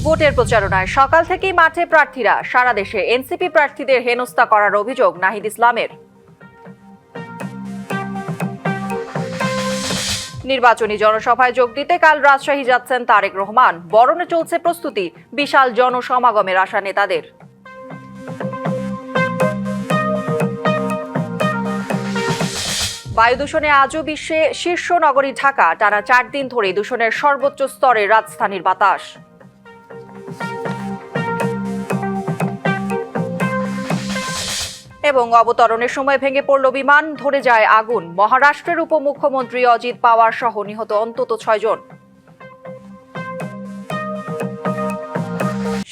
ভোটের প্রচারণায় সকাল থেকেই মাঠে প্রার্থীরা। সারা দেশে এনসিপি প্রার্থীদের হেনস্থা করার অভিযোগ নাহিদ ইসলামের। নির্বাচনী জনসভায় যোগ দিতে কাল রাজশাহী যাচ্ছেন তারেক রহমান। বরণে চলছে প্রস্তুতি, বিশাল জনসমাগমের আশা নেতাদের। বায়ু দূষণে আজও বিশ্বে শীর্ষ নগরী ঢাকা। টানা 4 দিন ধরে দূষণের সর্বোচ্চ স্তরে রাজধানীর বাতাস। এবং অবতরণের সময় ভেঙে পড়ল বিমান, ধরে যায় আগুন। মহারাষ্ট্রের উপমুখ্যমন্ত্রী অজিত পাওয়ার সহ নিহত অন্তত 6 জন।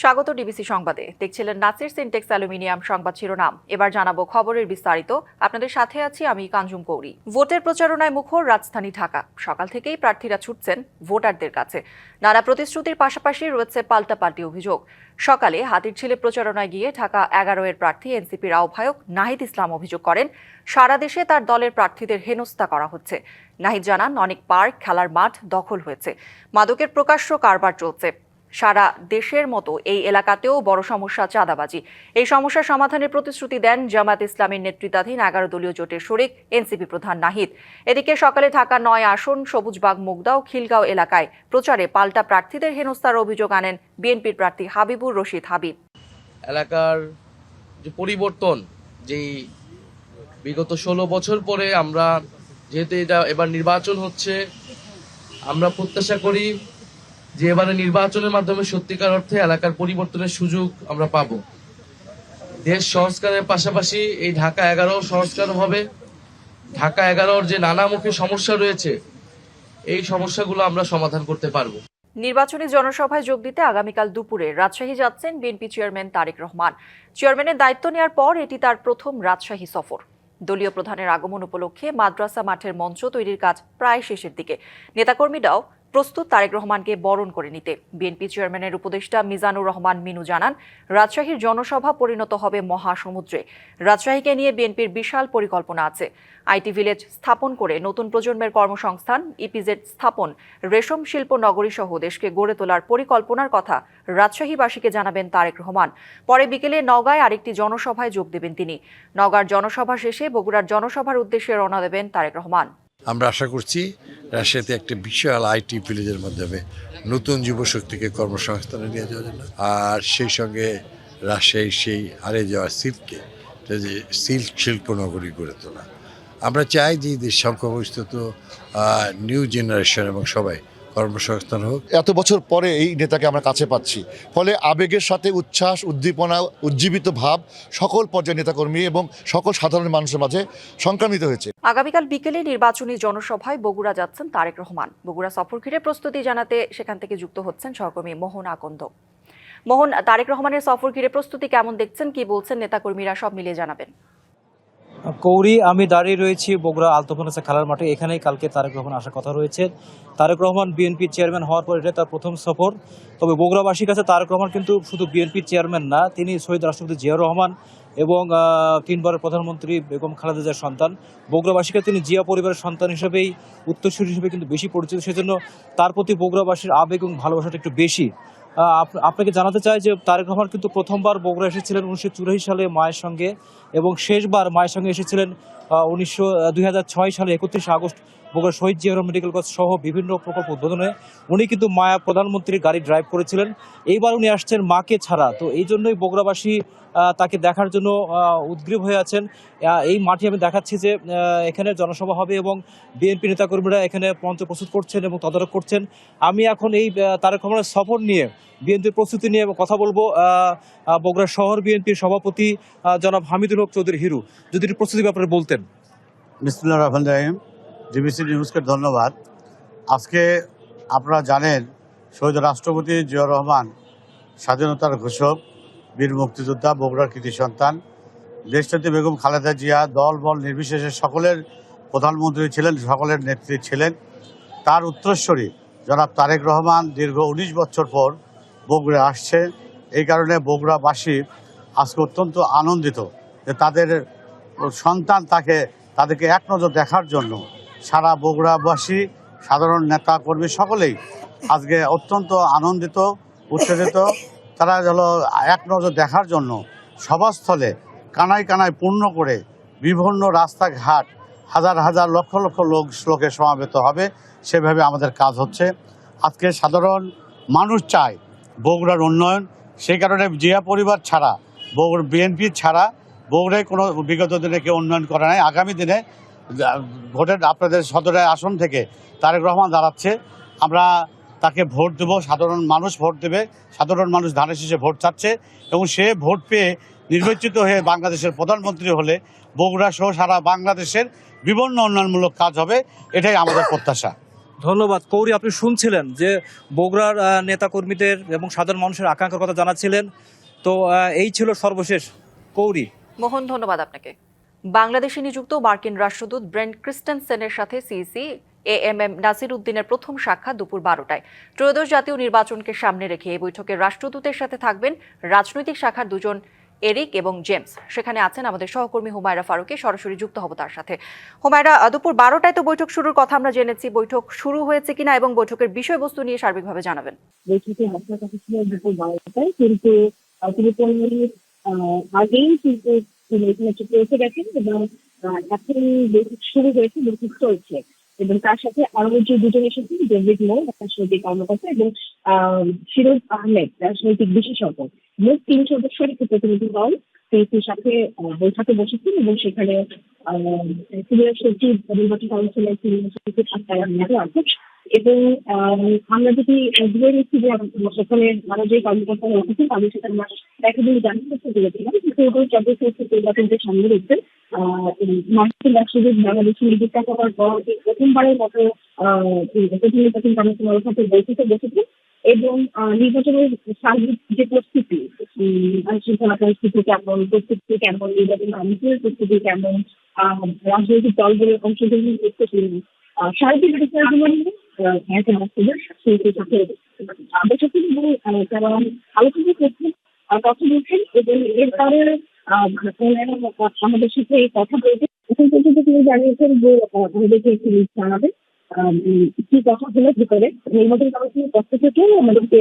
স্বাগত ডিবিসি সংবাদে। দেখছিলেন নাসির সিনটেক্স অ্যালুমিনিয়াম সংবাদ শিরোনাম। এবার জানাবো খবরের বিস্তারিত। আপনাদের সাথে আছি আমি কাঞ্জুম কৌরি। ভোটের প্রচারণায় মুখর রাজধানী ঢাকা। সকাল থেকেই প্রার্থীরা ছুটছেন ভোটারদের কাছে। নানা প্রতিশ্রুতির পাশাপাশি রয়েছে পাল্টাপাল্টি অভিযোগ। সকালে হাতিরঝিলে প্রচারণায় গিয়ে ঢাকা 11 এর প্রার্থী এনসিপির আহ্বায়ক নাহিদ ইসলাম অভিযোগ করেন, সারা দেশে তার দলের প্রার্থীদের হেনস্থা করা হচ্ছে। নাহিদ জানান, অনেক পার্ক, খেলার মাঠ দখল হয়েছে, মাদকের প্রকাশ্য কারবার চলছে। সারা দেশের মতো এই এলাকাতেও বড় সমস্যা চাঁদাবাজি। এই সমস্যার সমাধানের প্রতিশ্রুতি দেন জামায়াত ইসলামীর নেতৃত্বাধীন 11 দলীয় জোটের শরিক এনসিপি প্রধান নাহিদ। এদিকে সকালে ঢাকা 9 আসন সবুজবাগ, মুগদা ও খিলগাঁও এলাকায় প্রচারে পাল্টা প্রার্থীদের হেনস্থার অভিযোগ আনেন বিএনপির প্রার্থী হাবিবুর রশিদ হাবিব। এলাকার যে পরিবর্তন, যেই বিগত 16 বছর পরে আমরা যেহেতু এবার নির্বাচন হচ্ছে, আমরা প্রত্যাশা করি যে এবারে নির্বাচনের মাধ্যমে সত্যিকার অর্থে এলাকার পরিবর্তনের সুযোগ আমরা পাব। দেশ সংস্কারের পাশাপাশি এই ঢাকা 11 সংস্কার হবে। ঢাকা 11 যে নানামুখী সমস্যা রয়েছে, এই সমস্যাগুলো আমরা সমাধান করতে পারবো। নির্বাচনী জনসভায় যোগ দিতে আগামীকাল দুপুরে রাজশাহী যাচ্ছেন বিএনপি চেয়ারম্যান তারেক রহমান। চেয়ারম্যানের দায়িত্ব নেওয়ার পর এটি তার প্রথম রাজশাহী সফর। দলীয় প্রধানের আগমন উপলক্ষে মাদ্রাসা মাঠের মঞ্চ তৈরির কাজ প্রায় শেষের দিকে। নেতাকর্মীরাও প্রস্তুত তারেক রহমানকে বরণ করে নিতে। বিএনপি চেয়ারম্যানের উপদেষ্টা মিজানুর রহমান মিনু জানান, রাজশাহীর জনসভা পরিণত হবে মহাসমুদ্রে। রাজশাহীকে নিয়ে বিএনপির বিশাল পরিকল্পনা আছে। আইটি ভিলেজ স্থাপন করে নতুন প্রজন্মের কর্মসংস্থান, ইপিজেড স্থাপন, রেশম শিল্প নগরী সহ দেশকে গড়ে তোলার পরিকল্পনার কথা রাজশাহীবাসীকে জানাবেন তারেক রহমান। পরে বিকেলে নওগাঁয় আরেকটি জনসভায় যোগ দেবেন তিনি। নওগাঁর জনসভা শেষে বগুড়ার জনসভার উদ্দেশ্যে রওনা দেবেন তারেক রহমান। আমরা আশা করছি রাজশাহীতে একটা বিশাল আইটি ভিলেজের মাধ্যমে নতুন যুবশক্তিকে কর্মসংস্থানে নিয়ে যাওয়ার জন্য, আর সেই সঙ্গে রাজশাহী সেই হারিয়ে যাওয়া সিল্ক শিল্প নগরী গড়ে তোলা। আমরা চাই যে দেশ সংখ্যাগরিষ্ঠ নিউ জেনারেশন এবং সবাই কর্মসংস্থান হোক। এত বছর পরে এই নেতাকে আমরা কাছে পাচ্ছি, ফলে আবেগের সাথে উচ্ছ্বাস, উদ্দীপনা, উজ্জীবিত ভাব সকল পর্যায়ের নেতাকর্মী এবং সকল সাধারণ মানুষের মাঝে সংক্রামিত হয়েছে। আগামীকাল বিকেলে নির্বাচনী জনসভায় বগুড়া যাচ্ছেন তারেক রহমান। বগুড়া সফর ঘিরে প্রস্তুতি জানাতে সেখান থেকে যুক্ত হচ্ছেন সহকর্মী মোহন আকন্দ। মোহন, তারেক রহমানের সফর ঘিরে প্রস্তুতি কেমন দেখছেন, কি বলছেন নেতাকর্মীরা, সব মিলিয়ে জানাবেন। কৌরি, আমি দাঁড়িয়ে রয়েছি বগুড়া আলতাফানেসা খেলার মাঠে। এখানেই কালকে তারেক রহমান আসার কথা রয়েছে। তারেক রহমান বিএনপির চেয়ারম্যান হওয়ার পর এটা তার প্রথম সফর। তবে বগুড়াবাসীর কাছে তারেক রহমান কিন্তু শুধু বিএনপির চেয়ারম্যান না, তিনি শহীদ রাষ্ট্রপতি জিয়াউর রহমান এবং 3 বারের প্রধানমন্ত্রী বেগম খালেদা জিয়ার সন্তান। বগুড়াবাসীকে তিনি জিয়া পরিবারের সন্তান হিসেবেই, উত্তরসূরি হিসেবে কিন্তু বেশি পরিচিত। সেজন্য তার প্রতি বগুড়াবাসীর আবেগ এবং ভালোবাসাটা একটু বেশি। আপনাকে জানাতে চাই যে তারেক রহমান কিন্তু প্রথমবার বগুড়া এসেছিলেন 1984 সালে মায়ের সঙ্গে, এবং শেষবার মায়ের সঙ্গে এসেছিলেন 2006 সালে 31 আগস্ট বগুড়া শহীদ জিয়া মেডিকেল কলেজ সহ বিভিন্ন প্রকল্প উদ্বোধনে। উনি কিন্তু মায়া প্রধানমন্ত্রীর গাড়ি ড্রাইভ করেছিলেন। এইবার উনি আসছেন মাকে ছাড়া। তো এই জন্যই বগুড়াবাসী তাকে দেখার জন্য উদ্গ্রীব হয়ে আছেন। এই মাঠে আমি দেখাচ্ছি যে এখানে জনসভা হবে এবং বিএনপি নেতাকর্মীরা এখানে মঞ্চ প্রস্তুত করছেন এবং তদারক করছেন। আমি এখন এই তারেক রহমানের সফর নিয়ে, বিএনপির প্রস্তুতি নিয়ে কথা বলবো বগুড়া শহর বিএনপির সভাপতি জনাব হামিদুল হক চৌধুরী হিরু। যদি প্রস্তুতির ব্যাপারে বলতেন। বিসমিল্লাহির রহমানির রহিম। ডিবিসি নিউজকে ধন্যবাদ। আজকে আপনারা জানেন, শহীদ রাষ্ট্রপতি জিয়াউর রহমান স্বাধীনতার ঘোষক, বীর মুক্তিযোদ্ধা, বগুড়ার কৃতি সন্তান। দেশনেত্রী বেগম খালেদা জিয়া দল বল নির্বিশেষে সকলের প্রধানমন্ত্রী ছিলেন, সকলের নেত্রী ছিলেন। তার উত্তরস্বরী জনাব তারেক রহমান দীর্ঘ 19 বছর পর বগুড়া আসছে। এই কারণে বগুড়াবাসী আজকে অত্যন্ত আনন্দিত যে তাদের সন্তান তাদেরকে এক নজর দেখার জন্য সারা বগুড়াবাসী, সাধারণ নেতা কর্মী সকলেই আজকে অত্যন্ত আনন্দিত, উত্তেজিত। তারা হলো এক নজর দেখার জন্য সভাস্থলে কানায় কানায় পূর্ণ করে বিভিন্ন রাস্তাঘাট হাজার হাজার লক্ষ লক্ষ লোকের সমাবেত হবে, সেভাবে আমাদের কাজ হচ্ছে। আজকে সাধারণ মানুষ চায় বগুড়ার উন্নয়ন, সেই কারণে জিয়া পরিবার ছাড়া, বগুড়া বিএনপি ছাড়া বগুড়ায় কোনো বিগত দিনে কেউ উন্নয়ন করে নাই। আগামী দিনে ভোটের আপনাদের সদরের আসন থেকে তারেক রহমান দাঁড়াচ্ছে, আমরা তাকে ভোট দেব, সাধারণ মানুষ ভোট দেবে, সাধারণ মানুষ ধানের শীষে ভোট চাচ্ছে এবং সে ভোট পেয়ে নির্বাচিত হয়ে বাংলাদেশের প্রধানমন্ত্রী হলে বগুড়া সহ সারা বাংলাদেশের বিভিন্ন উন্নয়নমূলক কাজ হবে, এটাই আমাদের প্রত্যাশা। ধন্যবাদ। কৌরি, আপনি শুনছিলেন যে বগুড়ার নেতাকর্মীদের এবং সাধারণ মানুষের আকাঙ্ক্ষার কথা জানাচ্ছিলেন। তো এই ছিল সর্বশেষ। কৌরি। মোহন, ধন্যবাদ আপনাকে। বাংলাদেশে নিযুক্ত মার্কিন রাষ্ট্রদূত ব্রেন্ট ক্রিস্টেনসেনের সাথে সিইসি এএমএম নাসির উদ্দিনের প্রথম সাক্ষাৎ দুপুর 12টায়। ত্রয়োদশ জাতীয় নির্বাচনকে সামনে রেখে এই বৈঠকে রাষ্ট্রদূতের সাথে থাকবেন রাজনৈতিক শাখার দুজন এরিক এবং জেমস। সেখানে আছেন আমাদের সহকর্মী হুমায়রা ফারুকী, সরাসরি যুক্ত হব তার সাথে। হুমায়রা, দুপুর 12টায় তো বৈঠক শুরুর কথা আমরা জেনেছি, বৈঠক শুরু হয়েছে কিনা এবং বৈঠকের বিষয়বস্তু নিয়ে সার্বিকভাবে জানাবেন। বৈঠকে আপনার কথা ছিল দুপুর 12টায়, কিন্তু তিনি 15 মিনিট আগেই কিন্তু তিনি এখানে পৌঁছে গেছেন এবং এখন বৈঠক শুরু হয়েছে, বৈঠক চলছে। এবং তার সাথে আরো যে দুজন এসেছেন, ডেভিড মো রাজনৈতিক কর্মকর্তা এবং ফিরোজ আহমেদ রাজনৈতিক বিশেষজ্ঞ, মোট 3 সদস্যের একটি প্রতিনিধি দল সিইসির সাথে বৈঠকে বসেছেন এবং সেখানে সিনিয়র সচিব, নির্বাচন কাউন্সিলের সিনিয়র সচিব আছেন। এবং আমরা যদি ধরে নিচ্ছি যে সেখানে আমরা যে কর্মকর্তারা এসেছেন তাদের সাথে আমরা দেখা দিয়ে জানতে চেষ্টা করেছিলাম, নির্বাচনকে সামনে রেখে মার্কিন রাষ্ট্রদূত বাংলাদেশে নিযুক্ত হওয়ার পর প্রথমবারের মতো প্রথম নির্বাচন কমিশনের সাথে বৈঠকে বসেছেন এবং নির্বাচনের সার্বিক যে প্রস্তুতি, আইনশৃঙ্খলা পরিস্থিতি কেমন, প্রস্তুতি কেমন, নির্বাচন কমিশনের প্রস্তুতি কেমন, রাজনৈতিক দলগুলোর অংশগ্রহণ প্রস্তুতি, সার্বিক বিষয়গুলো নিয়ে বৈঠকের এবং তারা আলোচনা করছেন, কথা বলছেন এবং এরপরে আমাদের সাথে কথা বলতে এখন পর্যন্ত তিনি জানিয়েছেন যে আমাদেরকে একটি লিস্ট জানাবে কি কথা হলো ভিতরে নির্বাচন কমিশনের পক্ষ থেকেও আমাদেরকে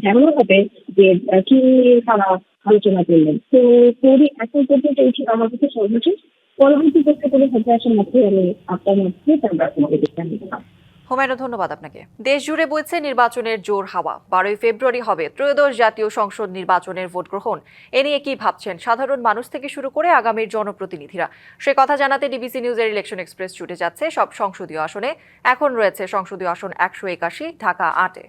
জানানো হবে যে কি নিয়ে তারা আলোচনা করলেন। তো কৌরি, এখন পর্যন্ত এই ছিল আমার কাছে সর্বশেষ। পরবর্তী করতে কোনো হতে আসার মধ্যে আমি আপনার মধ্যে তার জানিয়ে দেব। হুমায়রা, ধন্যবাদ আপনাকে। দেশ জুড়ে বইছে নির্বাচনের জোর হাওয়া। 12ই ফেব্রুয়ারি হবে ত্রয়োদশ জাতীয় সংসদ নির্বাচনের ভোট গ্রহণ। এ নিয়ে কি ভাবছেন সাধারণ মানুষ থেকে শুরু করে আগামীর জনপ্রতিনিধিরা? সে কথা জানাতে ডিবিসি নিউজের ইলেকশন এক্সপ্রেস ছুটে যাচ্ছে সব সংসদীয় আসনে। এখন রয়েছে সংসদীয় আসন 181, ঢাকা 8-এ।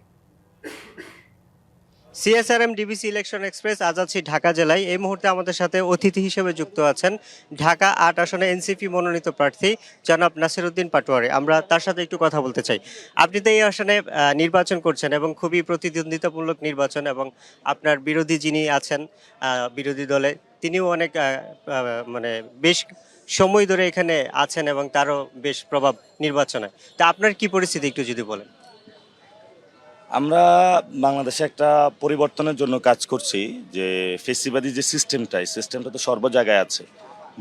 সিএসআরএম ডিবিসি ইলেকশন এক্সপ্রেস আজ আছি ঢাকা জেলায়। এই মুহূর্তে আমাদের সাথে অতিথি হিসেবে যুক্ত আছেন ঢাকা 8 আসনে এনসিপি মনোনীত প্রার্থী জনাব নাসির উদ্দিন পাটোয়ারি। আমরা তার সাথে একটু কথা বলতে চাই। আপনি তো এই আসনে নির্বাচন করছেন এবং খুবই প্রতিদ্বন্দ্বিতামূলক নির্বাচন, এবং আপনার বিরোধী যিনি আছেন বিরোধী দলে, তিনিও অনেক মানে বেশ সময় ধরে এখানে আছেন এবং তারও বেশ প্রভাব নির্বাচনে। তা আপনার কি পরিস্থিতি একটু যদি বলেন। আমরা বাংলাদেশে একটা পরিবর্তনের জন্য কাজ করছি, যে ফেসিবাদী যে সিস্টেমটা তো সর্ব জায়গায় আছে,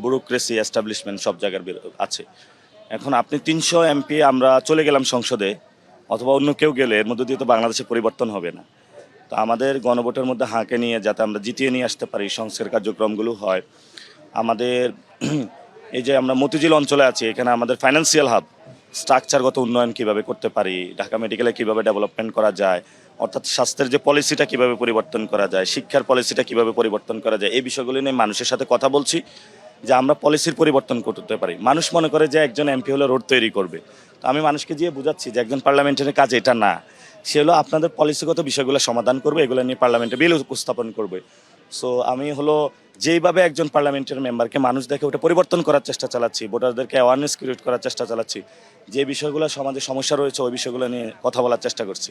ব্যুরোক্রেসি এস্টাবলিশমেন্ট সব জায়গার আছে। এখন আপনি 300 এমপি আমরা চলে গেলাম সংসদে, অথবা অন্য কেউ গেলে এর মধ্যে দিয়ে তো বাংলাদেশে পরিবর্তন হবে না। তো আমাদের গণভোটের মধ্যে হাঁকে নিয়ে যাতে আমরা জিতিয়ে নিয়ে আসতে পারি, সংস্কার কার্যক্রমগুলো হয়। আমাদের এই যে আমরা মতিঝিল অঞ্চলে আছি, এখানে আমাদের ফাইন্যান্সিয়াল হাব, স্ট্রাকচারগত উন্নয়ন কিভাবে করতে পারি, ঢাকা মেডিকেলে কিভাবে ডেভেলপমেন্ট করা যায়, অর্থাৎ স্বাস্থ্যের যে পলিসিটা কিভাবে পরিবর্তন করা যায়, শিক্ষার পলিসিটা কিভাবে পরিবর্তন করা যায়, এই বিষয়গুলো নিয়ে মানুষের সাথে কথা বলছি যে আমরা পলিসির পরিবর্তন করতে পারি। মানুষ মনে করে যে একজন এমপি হলে রোড তৈরি করবে, তো আমি মানুষকে গিয়ে বোঝাচ্ছি যে একজন পার্লামেন্টারির কাজ এটা না, সে হলো আপনাদের পলিসিগত বিষয়গুলো সমাধান করবে, এগুলো নিয়ে পার্লামেন্টে বিল উপস্থাপন করবে। সো আমি হলো যেইভাবে একজন পার্লামেন্টের মেম্বারকে মানুষ দেখে ওটা পরিবর্তন করার চেষ্টা চালাচ্ছি, ভোটারদেরকে অ্যাওয়ারনেস ক্রিয়েট করার চেষ্টা চালাচ্ছি, যে বিষয়গুলো সমাজে সমস্যা রয়েছে ওই বিষয়গুলো নিয়ে কথা বলার চেষ্টা করছি।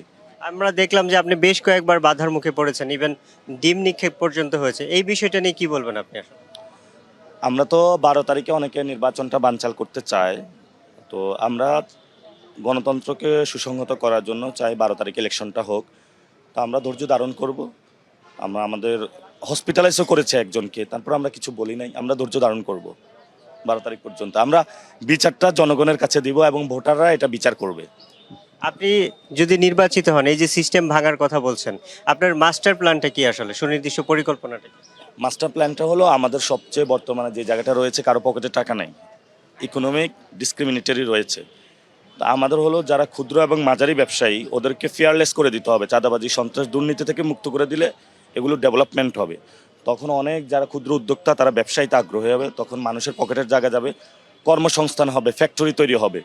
আমরা দেখলাম যে আপনি বেশ কয়েকবার বাধার মুখে পড়েছেন, ইভেন ডিম নিক্ষেপ পর্যন্ত হয়েছে। এই বিষয়টা নিয়ে কি বলবেন আপনি? আমরা তো 12 তারিখে অনেকে নির্বাচনটা বানচাল করতে চায়, তো আমরা গণতন্ত্রকে সুসংহত করার জন্য চাই 12 তারিখ ইলেকশনটা হোক। তো আমরা ধৈর্য ধারণ করব। আমরা আমাদের হসপিটালাইজও করেছে একজনকে, তারপর আমরা কিছু বলি নাই, আমরা ধৈর্য ধারণ করব 12 তারিখ পর্যন্ত। আমরা বিচারটা জনগণের কাছে দিব এবং ভোটাররা এটা বিচার করবে। আপনি যদি নির্বাচিত হন, এই যে সিস্টেম ভাঙার কথা বলছেন, আপনার মাস্টার প্ল্যানটা কি আসলে, সুনির্দিষ্ট পরিকল্পনাটা কি? মাস্টার প্ল্যানটা হলো আমাদের সবচেয়ে বর্তমানে যে জায়গাটা রয়েছে, কারো পকেটে টাকা নেই, ইকোনমিক ডিসক্রিমিনেটরি রয়েছে। তা আমাদের হলো যারা ক্ষুদ্র এবং মাঝারি ব্যবসায়ী, ওদেরকে ফেয়ারলেস করে দিতে হবে। চাঁদাবাজি, সন্ত্রাস, দুর্নীতি থেকে মুক্ত করে দিলে এগুলো ডেভেলপমেন্ট হবে। তখন অনেক যারা ক্ষুদ্র উদ্যোক্তা তারা ব্যবসায়ীতে আগ্রহী হবে, তখন মানুষের পকেটের জায়গা যাবে, কর্মসংস্থান হবে, ফ্যাক্টরি তৈরি হবে।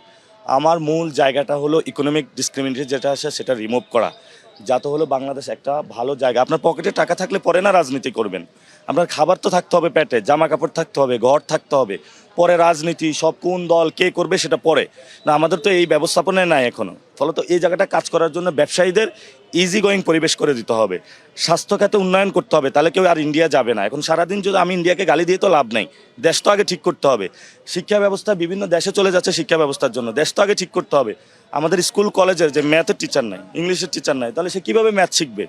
আমার মূল জায়গাটা হলো ইকোনমিক ডিসক্রিমিনেটরি যেটা আছে সেটা রিমুভ করা, যাতে হলো বাংলাদেশ একটা ভালো জায়গা। আপনার পকেটে টাকা থাকলে পরে না রাজনীতি করবেন, আপনার খাবার তো থাকতে হবে, পেটে জামা কাপড় থাকতে হবে, ঘর থাকতে হবে, পরে রাজনীতি সব কোন দল কে করবে সেটা পরে না। আমাদের তো এই ব্যবস্থাপনায় নাই এখনো। ফলত এই জায়গাটা কাজ করার জন্য ব্যবসায়ীদের ইজি গোয়িং পরিবেশ করে দিতে হবে, স্বাস্থ্য খাতে উন্নয়ন করতে হবে, তাহলে কেউ আর ইন্ডিয়া যাবে না। এখন সারাদিন যদি আমি ইন্ডিয়াকে গালি দিয়ে তো লাভ নেই, দেশ তো আগে ঠিক করতে হবে। শিক্ষা ব্যবস্থা বিভিন্ন দেশে চলে যাচ্ছে শিক্ষা ব্যবস্থার জন্য, দেশ তো আগে ঠিক করতে হবে। আমাদের স্কুল কলেজের যে ম্যাথের টিচার নাই, ইংলিশের টিচার নাই, তাহলে সে কীভাবে ম্যাথ শিখবে?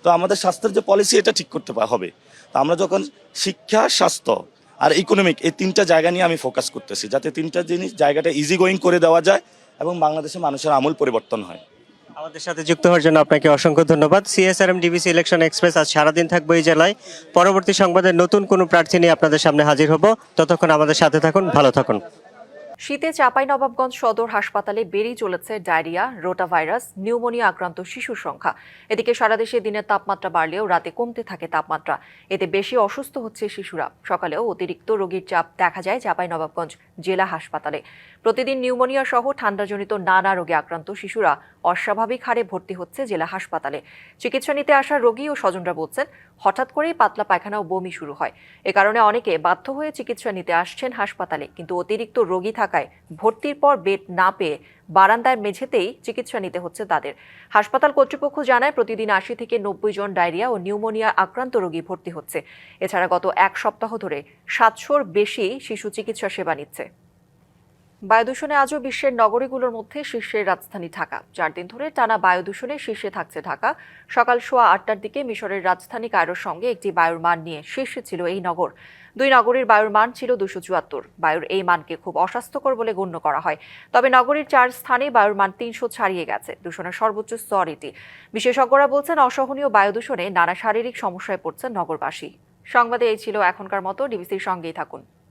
তো আমাদের স্বাস্থ্যের যে পলিসি এটা ঠিক করতে হবে। তো আমরা যখন শিক্ষা, স্বাস্থ্য আর ইকোনমিক এই তিনটা জায়গা নিয়ে আমি ফোকাস করতেছি, যাতে তিনটা জিনিস জায়গাটা ইজি গোয়িং করে দেওয়া যায় এবং বাংলাদেশে মানুষের আমূল পরিবর্তন হয়। আমাদের সাথে যুক্ত হওয়ার জন্য আপনাকে অসংখ্য ধন্যবাদ। সিএসআরএম ডিবিসি ইলেকশন এক্সপ্রেস আজ সারাদিন থাকবো এই জেলায়। পরবর্তী সংবাদে নতুন কোনো প্রার্থী নিয়ে আপনাদের সামনে হাজির হব। ততক্ষণ আমাদের সাথে থাকুন, ভালো থাকুন। শীতে চাঁপাইনবাবগঞ্জ সদর হাসপাতালে বেড়েই চলেছে ডায়রিয়া, রোটাভাইরাস, নিউমোনিয়া আক্রান্ত শিশুর সংখ্যা। এদিকে সারা দেশে দিনের তাপমাত্রা বাড়লেও রাতে কমতে থাকে তাপমাত্রা, এতে বেশি অসুস্থ হচ্ছে শিশুরা। সকালেও অতিরিক্ত রোগীর চাপ দেখা যায় চাঁপাইনবাবগঞ্জ জেলা হাসপাতালে। প্রতিদিন নিউমোনিয়া সহ ঠান্ডাজনিত নানা রোগে আক্রান্ত শিশুরা অস্বাভাবিক হারে ভর্তি হচ্ছে জেলা হাসপাতালে। চিকিৎসা নিতে আসা রোগী ও স্বজনরা বলছেন, হঠাৎ করেই পাতলা পায়খানা ও বমি শুরু হয়। এ কারণে অনেকে বাধ্য হয়ে চিকিৎসা নিতে আসছেন হাসপাতালে, কিন্তু অতিরিক্ত রোগী থাকায় ভর্তির পর বেড না পেয়ে বারান্দার মেঝেতেই চিকিৎসা নিতে হচ্ছে তাদের। হাসপাতাল কর্তৃপক্ষ জানায়, প্রতিদিন ৮০ থেকে ৯০ জন ডায়রিয়া ও নিউমোনিয়া আক্রান্ত রোগী ভর্তি হচ্ছে। এছাড়া গত এক সপ্তাহ ধরে ৭০০-র বেশি শিশু চিকিৎসা সেবা নিচ্ছে। বায়ু দূষণে আজও বিশ্বের নগরীগুলোর মধ্যে শীর্ষে রাজধানী ঢাকা। ৪ দিন ধরে টানা বায়ু দূষণে শীর্ষে থাকছে ঢাকা। সকাল 8:15টার দিকে মিশরের রাজধানী কায়রোর সঙ্গে একটি বায়ুর মান নিয়ে শীর্ষে ছিল এই নগর। দুই নগরীর বায়ুর মান ছিল 274। বায়ুর এই মানকে খুব অস্বাস্থ্যকর বলে গণ্য করা হয়। তবে নগরীর 4 স্থানে বায়ুর মান 300 ছাড়িয়ে গেছে। দূষণের সর্বোচ্চ স্তর এটি। বিশেষজ্ঞরা বলছেন, অসহনীয় বায়ু দূষণে নানা শারীরিক সমস্যায় পড়ছেন নগরবাসী। সংবাদে এই ছিল এখনকার মতো। ডিবিসির সঙ্গেই থাকুন।